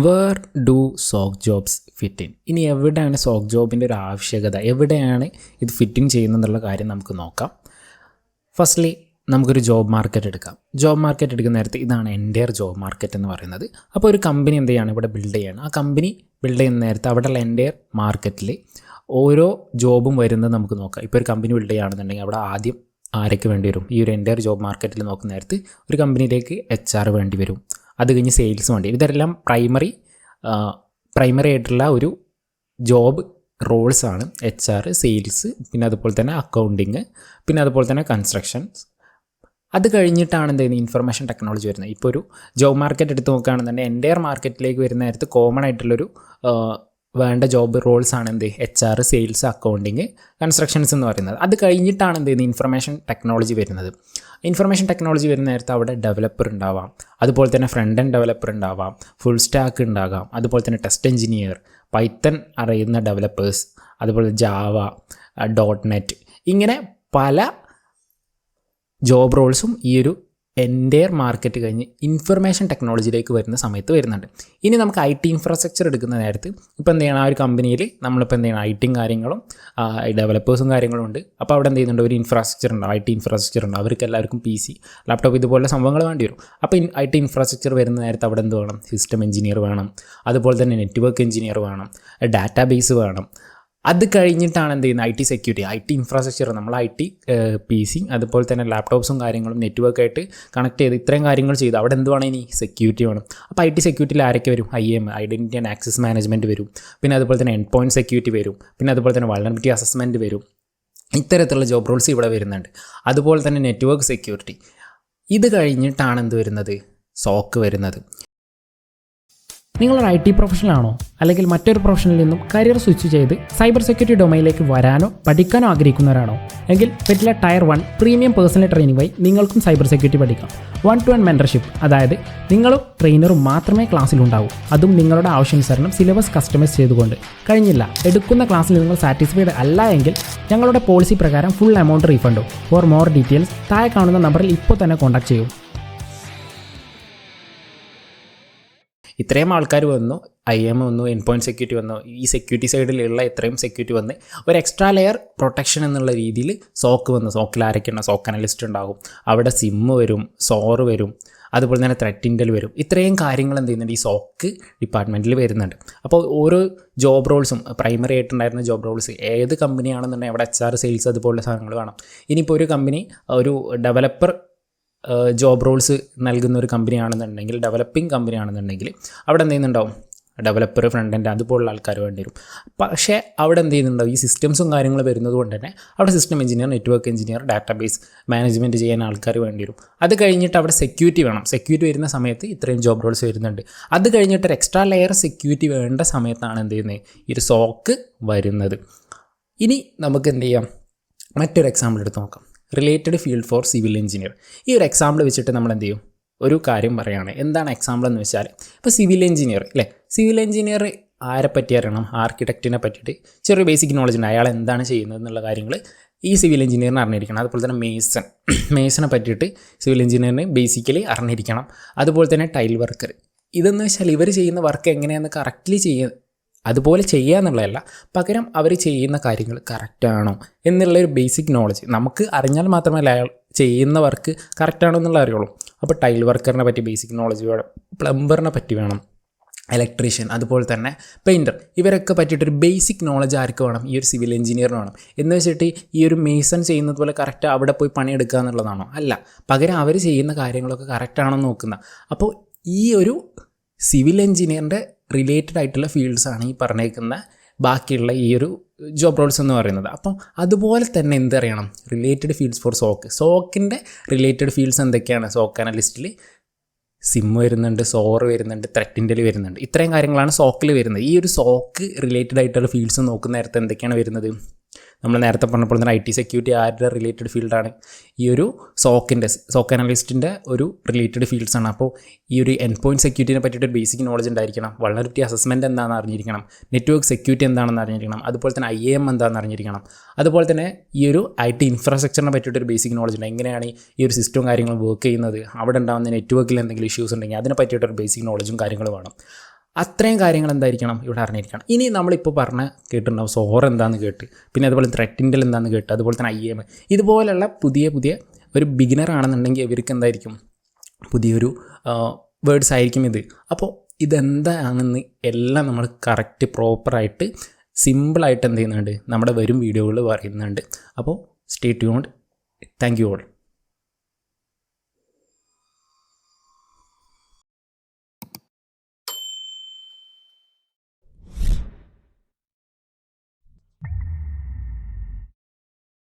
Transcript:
Where do sock jobs fit in? ഇനി എവിടെയാണ് soak ജോബിൻ്റെ ഒരു ആവശ്യകത, എവിടെയാണ് ഇത് ഫിറ്റിൻ ചെയ്യുന്നതെന്നുള്ള കാര്യം നമുക്ക് നോക്കാം. ഫസ്റ്റ്ലി നമുക്കൊരു ജോബ് മാർക്കറ്റ് എടുക്കാം. ജോബ് മാർക്കറ്റ് എടുക്കുന്ന നേരത്തെ ഇതാണ് എൻ്റയർ ജോബ് മാർക്കറ്റ് എന്ന് പറയുന്നത്. അപ്പോൾ ഒരു കമ്പനി എന്ത് ചെയ്യാണ്, ഇവിടെ ബിൽഡ് ചെയ്യാണ്. ആ കമ്പനി ബിൽഡ് ചെയ്യുന്ന നേരത്തെ അവിടെയുള്ള എൻ്റയർ മാർക്കറ്റിൽ ഓരോ ജോബും വരുന്നത് നമുക്ക് നോക്കാം. ഇപ്പോൾ ഒരു കമ്പനി ബിൽഡ് ചെയ്യുകയാണെന്നുണ്ടെങ്കിൽ അവിടെ ആദ്യം ആരൊക്കെ വേണ്ടി വരും? ഈ ഒരു എൻ്റയർ ജോബ് മാർക്കറ്റിൽ നോക്കുന്ന നേരത്ത് ഒരു കമ്പനിയിലേക്ക് HR വേണ്ടി വരും, അത് കഴിഞ്ഞ് സെയിൽസ് വേണ്ടി വരും. ഇതെല്ലാം പ്രൈമറി ആയിട്ടുള്ള ഒരു ജോബ് റോൾസാണ്. HR, സെയിൽസ്, പിന്നെ അതുപോലെ തന്നെ അക്കൗണ്ടിങ്, പിന്നെ അതുപോലെ തന്നെ കൺസ്ട്രക്ഷൻസ്. അത് കഴിഞ്ഞിട്ടാണ് എന്ത് ചെയ്യുന്നത്, ഇൻഫർമേഷൻ ടെക്നോളജി വരുന്നത്. ഇപ്പോൾ ഒരു ജോബ് മാർക്കറ്റ് എടുത്ത് നോക്കുകയാണെന്നുണ്ടെങ്കിൽ എൻ്റയർ മാർക്കറ്റിലേക്ക് വരുന്ന നേരത്ത് കോമൺ ആയിട്ടുള്ളൊരു വേണ്ട ജോബ് റോൾസാണ് എന്ത്, HR, സെയിൽസ്, അക്കൗണ്ടിങ്, കൺസ്ട്രക്ഷൻസ് എന്ന് പറയുന്നത്. അത് കഴിഞ്ഞിട്ടാണ് എന്ത് ചെയ്യുന്നത്, ഇൻഫർമേഷൻ ടെക്നോളജി വരുന്നത്. ഇൻഫർമേഷൻ ടെക്നോളജി വരുന്ന നേരത്ത് അവിടെ ഡെവലപ്പർ ഉണ്ടാവാം, അതുപോലെ തന്നെ ഫ്രണ്ട് എൻഡ് ഡെവലപ്പർ ഉണ്ടാവാം, ഫുൾ സ്റ്റാക്ക് ഉണ്ടാകാം, അതുപോലെ തന്നെ ടെസ്റ്റ് എഞ്ചിനീയർ, പൈത്തൺ അറിയുന്ന ഡെവലപ്പേഴ്സ്, അതുപോലെ ജാവ, .NET, ഇങ്ങനെ പല ജോബ് റോൾസും ഈ ഒരു എൻ്റയർ മാർക്കറ്റ് കഴിഞ്ഞ് ഇൻഫർമേഷൻ ടെക്നോളജിയിലേക്ക് വരുന്ന സമയത്ത് വരുന്നുണ്ട്. ഇനി നമുക്ക് IT ഇൻഫ്രാസ്ട്രക്ചർ എടുക്കുന്ന നേരത്ത് ഇപ്പോൾ എന്ത് ചെയ്യണം, ആ ഒരു കമ്പനിയിൽ നമ്മളിപ്പോൾ എന്ത് ചെയ്യണം, IT കാര്യങ്ങളും ഡെവലപ്പേഴ്സും കാര്യങ്ങളും ഉണ്ട്. അപ്പോൾ അവിടെ എന്ത് ചെയ്യുന്നുണ്ട്, ഒരു ഇൻഫ്രാസ്ട്രക്ചർ ഉണ്ട്, IT ഇൻഫ്രാസ്ട്രക്ചർ ഉണ്ട്. അവർക്ക് എല്ലാവർക്കും PC, ലാപ്ടോപ്പ് ഇതുപോലെ സംഭവങ്ങൾ വേണ്ടി വരും. അപ്പോൾ IT ഇൻഫ്രാസ്ട്രക്ചർ വരുന്ന നേരത്ത് അവിടെ എന്ത് വേണം, സിസ്റ്റം എഞ്ചിനീയർ വേണം, അതുപോലെ തന്നെ നെറ്റ്വർക്ക് എഞ്ചിനീയർ വേണം, ഡാറ്റാബേസ് വേണം. അത് കഴിഞ്ഞിട്ടാണ് എന്ത് ചെയ്യുന്നത്, IT സെക്യൂരിറ്റി, IT ഇൻഫ്രാസ്ട്രക്ചർ, നമ്മൾ IT PC, അതുപോലെ തന്നെ ലാപ്ടോപ്സും കാര്യങ്ങളും നെറ്റ്വർക്കായിട്ട് കണക്ട് ചെയ്ത് ഇത്രയും കാര്യങ്ങൾ ചെയ്ത് അവിടെ എന്ത് വേണം, ഇനി സെക്യൂരിറ്റി വേണം. അപ്പോൾ IT സെക്യൂരിറ്റിയിൽ ആരൊക്കെ വരും, IAM, identity and access management വരും, പിന്നെ അതുപോലെ തന്നെ എൻഡ് പോയിൻറ്റ് സെക്യൂരിറ്റി വരും, പിന്നെ അതുപോലെ തന്നെ വൾനറബിലിറ്റി അസസ്മെൻറ്റ് വരും. ഇത്തരത്തിലുള്ള ജോബ് റോൾസ് ഇവിടെ വരുന്നുണ്ട്. അതുപോലെ തന്നെ നെറ്റ്വർക്ക് സെക്യൂരിറ്റി. ഇത് കഴിഞ്ഞിട്ടാണ് എന്ത് വരുന്നത്, സോക്ക് വരുന്നത്. നിങ്ങളൊരു IT പ്രൊഫഷണലാണോ, അല്ലെങ്കിൽ മറ്റൊരു പ്രൊഫഷനിൽ നിന്നും കരിയർ സ്വിച്ച് ചെയ്ത് സൈബർ സെക്യൂരിറ്റി ഡൊമൈനിലേക്ക് വരാനോ പഠിക്കാനോ ആഗ്രഹിക്കുന്നവരാണോ? എങ്കിൽ പെറ്റില ടയർ 1 പ്രീമിയം പേഴ്സണൽ ട്രെയിനിങ് വഴി നിങ്ങൾക്കും സൈബർ സെക്യൂരിറ്റി പഠിക്കാം. 1-to-1 മെൻറ്റർഷിപ്പ്, അതായത് നിങ്ങളും ട്രെയിനറും മാത്രമേ ക്ലാസ്സിലുണ്ടാവൂ, അതും നിങ്ങളുടെ ആവശ്യാനുസരണം സിലബസ് കസ്റ്റമൈസ് ചെയ്തുകൊണ്ട്. കഴിഞ്ഞില്ല, എടുക്കുന്ന ക്ലാസ്സിൽ നിങ്ങൾ സാറ്റിസ്ഫൈഡ് അല്ല എങ്കിൽ ഞങ്ങളുടെ പോളിസി പ്രകാരം ഫുൾ എമൗണ്ട് റീഫണ്ടും. ഫോർ മോർ ഡീറ്റെയിൽസ് താഴെ കാണുന്ന നമ്പറിൽ ഇപ്പോൾ തന്നെ കോൺടാക്ട് ചെയ്യൂ. ഇത്രയും ആൾക്കാർ വന്നു, IAM വന്നു, എൻഡ് പോയിൻറ്റ് സെക്യൂരിറ്റി വന്നു, ഈ സെക്യൂരിറ്റി സൈഡിലുള്ള ഇത്രയും സെക്യൂരിറ്റി വന്ന് ഒരു എക്സ്ട്രാ ലെയർ പ്രൊട്ടക്ഷൻ എന്നുള്ള രീതിയിൽ സോക്ക് വന്നു. സോക്കിൽ ആരൊക്കെയാണ്, സോക്ക് അനലിസ്റ്റ് ഉണ്ടാകും, അവിടെ SIM വരും, SOAR വരും, അതുപോലെ തന്നെ ത്രെറ്റ് ഇൻ്റൽ വരും. ഇത്രയും കാര്യങ്ങൾ എന്ത് ചെയ്യുന്നുണ്ട്, ഈ സോക്ക് ഡിപ്പാർട്ട്മെൻറ്റിൽ വരുന്നുണ്ട്. അപ്പോൾ ഓരോ ജോബ് റോൾസും പ്രൈമറി ആയിട്ടുണ്ടായിരുന്ന ജോബ് റോൾസ് ഏത് കമ്പനിയാണെന്നുണ്ടെങ്കിൽ അവിടെ HR, സെയിൽസ് അതുപോലുള്ള സാധനങ്ങൾ വേണം. ഇനിയിപ്പോൾ ഒരു കമ്പനി ഒരു ഡെവലപ്പർ ജോബ് റോൾസ് നൽകുന്ന ഒരു കമ്പനിയാണെന്നുണ്ടെങ്കിൽ, ഡെവലപ്പിംഗ് കമ്പനിയാണെന്നുണ്ടെങ്കിൽ അവിടെ എന്ത് ചെയ്യുന്നുണ്ടാവും, ഡെവലപ്പർ, ഫ്രണ്ട് എൻഡ് അതുപോലുള്ള ആൾക്കാർ വേണ്ടി വരും. പക്ഷേ അവിടെ എന്ത് ചെയ്യുന്നുണ്ടാവും, ഈ സിസ്റ്റംസും കാര്യങ്ങളും വരുന്നത് കൊണ്ട് തന്നെ അവിടെ system engineer, network engineer, database management ചെയ്യാൻ ആൾക്കാർ വേണ്ടി വരും. അത് കഴിഞ്ഞിട്ട് അവിടെ സെക്യൂരിറ്റി വേണം. സെക്യൂരിറ്റി വരുന്ന സമയത്ത് ഇത്രയും ജോബ് റോൾസ് വരുന്നുണ്ട്. അത് കഴിഞ്ഞിട്ട് ഒരു എക്സ്ട്രാ ലെയർ സെക്യൂരിറ്റി വേണ്ട സമയത്താണ് എന്ത് ചെയ്യുന്നത്, ഈ ഒരു സോക്ക് വരുന്നത്. ഇനി നമുക്ക് എന്ത് ചെയ്യാം, മറ്റൊരു എക്സാമ്പിൾ എടുത്ത് നോക്കാം. Related field four civil engineer. ഈ ഒരു എക്സാമ്പിൾ വെച്ചിട്ട് നമ്മൾ എന്ത് ചെയ്യും, ഒരു കാര്യം പറയുകയാണ്. എന്താണ് എക്സാമ്പിൾ എന്ന് വെച്ചാൽ, ഇപ്പോൾ സിവിൽ എഞ്ചിനീയർ അല്ലേ, സിവിൽ എഞ്ചിനീയർ ആരെ പറ്റി അറിയണം, ആർക്കിടെക്റ്റിനെ പറ്റിയിട്ട് ചെറിയ ബേസിക് നോളജ് ഉണ്ട്, അയാൾ എന്താണ് ചെയ്യുന്നത് എന്നുള്ള കാര്യങ്ങൾ ഈ സിവിൽ എഞ്ചിനീയറിന് അറിഞ്ഞിരിക്കണം. അതുപോലെ തന്നെ മേസനെ പറ്റിയിട്ട് സിവിൽ എഞ്ചിനീയറിന് ബേസിക്കലി അറിഞ്ഞിരിക്കണം. അതുപോലെ തന്നെ ടൈൽ വർക്കർ. ഇതെന്ന് വെച്ചാൽ ഇവർ ചെയ്യുന്ന വർക്ക് എങ്ങനെയാണെന്ന് കറക്റ്റ്ലി അതുപോലെ ചെയ്യുക എന്നുള്ളതല്ല, പകരം അവർ ചെയ്യുന്ന കാര്യങ്ങൾ കറക്റ്റാണോ എന്നുള്ളൊരു ബേസിക് നോളജ് നമുക്ക് അറിഞ്ഞാൽ മാത്രമല്ല അയാൾ ചെയ്യുന്ന വർക്ക് കറക്റ്റാണോ എന്നുള്ള അറിയുള്ളൂ. അപ്പോൾ ടൈൽ വർക്കറിനെ പറ്റി ബേസിക് നോളജ് വേണം, പ്ലംബറിനെ പറ്റി വേണം, ഇലക്ട്രീഷ്യൻ, അതുപോലെ തന്നെ പെയിൻറ്റർ, ഇവരൊക്കെ പറ്റിയിട്ടൊരു ബേസിക് നോളജ് ആർക്ക് വേണം, ഈ ഒരു സിവിൽ എഞ്ചിനീയറിന് വേണം. എന്ന് വെച്ചിട്ട് ഈ ഒരു മേസൺ ചെയ്യുന്നത് പോലെ കറക്റ്റ് അവിടെ പോയി പണിയെടുക്കുക എന്നുള്ളതാണോ? അല്ല, പകരം അവർ ചെയ്യുന്ന കാര്യങ്ങളൊക്കെ കറക്റ്റാണോ നോക്കുന്ന. അപ്പോൾ ഈ ഒരു സിവിൽ എഞ്ചിനീയറിൻ്റെ റിലേറ്റഡ് ആയിട്ടുള്ള ഫീൽഡ്സാണ് ഈ പറഞ്ഞേക്കുന്ന ബാക്കിയുള്ള ഈ ഒരു ജോബ് റോൾസ് എന്ന് പറയുന്നത്. അപ്പം അതുപോലെ തന്നെ എന്തറിയണം, റിലേറ്റഡ് ഫീൽഡ്സ് ഫോർ സോക്കിൻ്റെ റിലേറ്റഡ് ഫീൽഡ്സ് എന്തൊക്കെയാണ്? സോക്ക് അനലിസ്റ്റിൽ SIM വരുന്നുണ്ട്, SOAR വരുന്നുണ്ട്, ത്രെറ്റ് ഇൻ്റൽ വരുന്നുണ്ട്. ഇത്രയും കാര്യങ്ങളാണ് സോക്കിൽ വരുന്നത്. ഈ ഒരു സോക്ക് റിലേറ്റഡ് ആയിട്ടുള്ള ഫീൽഡ്സ് നോക്കുന്ന നേരത്തെ എന്തൊക്കെയാണ് വരുന്നത്, നമ്മൾ നേരത്തെ പറഞ്ഞപ്പോൾ തന്നെ IT സെക്യൂരിറ്റി ആരുടെ റിലേറ്റഡ് ഫീൽഡാണ്, ഈ ഒരു സോക്ക് അനലിസ്റ്റിൻ്റെ ഒരു റിലേറ്റഡ് ഫീൽഡ്സാണ്. അപ്പോൾ ഈ ഒരു എൻഡ് പോയിൻറ്റ് സെക്യൂരിറ്റിനെ പറ്റിയിട്ട് ബേസിക് നോളജ് ഉണ്ടായിരിക്കണം, വൾനറബിലിറ്റി അസസ്മെൻറ്റ് എന്താണെന്ന് അറിഞ്ഞിരിക്കണം, നെറ്റ്വർക്ക് സെക്യൂരിറ്റി എന്താണെന്ന് അറിഞ്ഞിരിക്കണം, അതുപോലെ തന്നെ IAM എന്താണെന്ന് അറിഞ്ഞിരിക്കണം. അതുപോലെ തന്നെ ഈ ഒരു IT ഇൻഫ്രാസ്ട്രക്ചറിനെ പറ്റിയിട്ടൊരു ബേസിക് നോളജ് ഉണ്ട്, എങ്ങനെയാണ് ഈ ഒരു സിസ്റ്റവും കാര്യങ്ങളും വർക്ക് ചെയ്യുന്നത്, അവിടെ ഉണ്ടാകുന്ന നെറ്റ്വർക്കിൽ എന്തെങ്കിലും ഇഷ്യൂസ് ഉണ്ടെങ്കിൽ അതിനെ പറ്റിയിട്ടൊരു ബേസിക് നോളജും കാര്യങ്ങളും വേണം. അത്രയും കാര്യങ്ങൾ എന്തായിരിക്കണം ഇവിടെ അറിഞ്ഞിരിക്കണം. ഇനി നമ്മളിപ്പോൾ കേട്ടിട്ടുണ്ടാവും സോർ എന്താണെന്ന് കേട്ട്, പിന്നെ അതുപോലെ ത്രെറ്റിൻ്റെൽ എന്താണെന്ന് കേട്ട്, അതുപോലെ തന്നെ IAM, ഇതുപോലെയുള്ള പുതിയ ഒരു ബിഗിനർ ആണെന്നുണ്ടെങ്കിൽ ഇവർക്ക് എന്തായിരിക്കും പുതിയൊരു വേർഡ്സ് ആയിരിക്കും ഇത്. അപ്പോൾ ഇതെന്താണെന്ന് എല്ലാം നമ്മൾ കറക്റ്റ് പ്രോപ്പറായിട്ട് സിമ്പിളായിട്ട് എന്ത് ചെയ്യുന്നുണ്ട് നമ്മുടെ വരും വീഡിയോകളിൽ പറയുന്നുണ്ട്. അപ്പോൾ stay tuned. Thank you all.